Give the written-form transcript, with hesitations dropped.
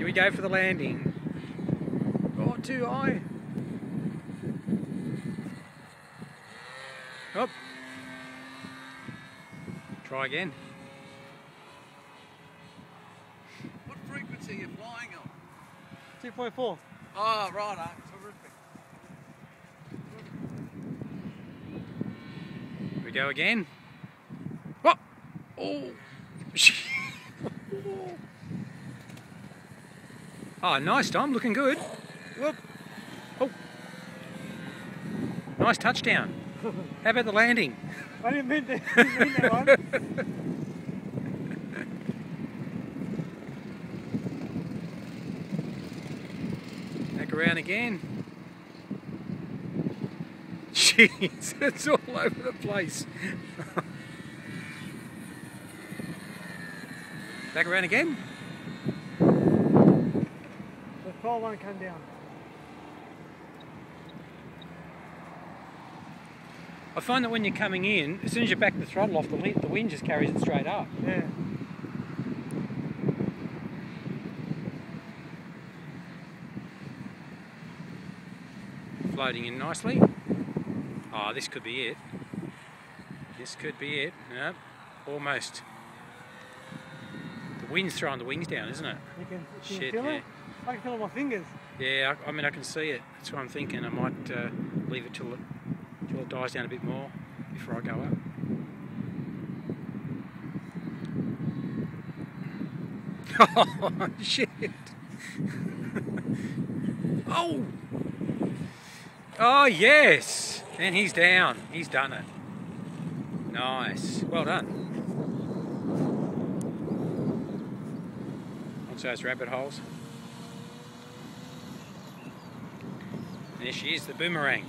we go for the landing? Oh, too high. Up. Try again. What frequency are you flying on? 2.4. Oh, right, terrific. Here we go again. Oh! Oh! Oh, nice, Tom. Looking good. Whoop. Oh. Nice touchdown. How about the landing? I didn't mean that one. Back around again. Jeez, it's all over the place. Back around again. The tall one come down. I find that when you're coming in, as soon as you back the throttle off, the wind just carries it straight up. Yeah. Floating in nicely. Oh, this could be it. This could be it. Nope, almost. The wind's throwing the wings down, isn't it? Can Shit, you feel yeah. it? I can feel it on my fingers. Yeah, I mean I can see it. That's what I'm thinking. I might leave it till it dies down a bit more before I go up. Oh shit! Oh! Oh yes! And he's down. He's done it. Nice. Well done. Watch those rabbit holes. There she is, the Boomerang.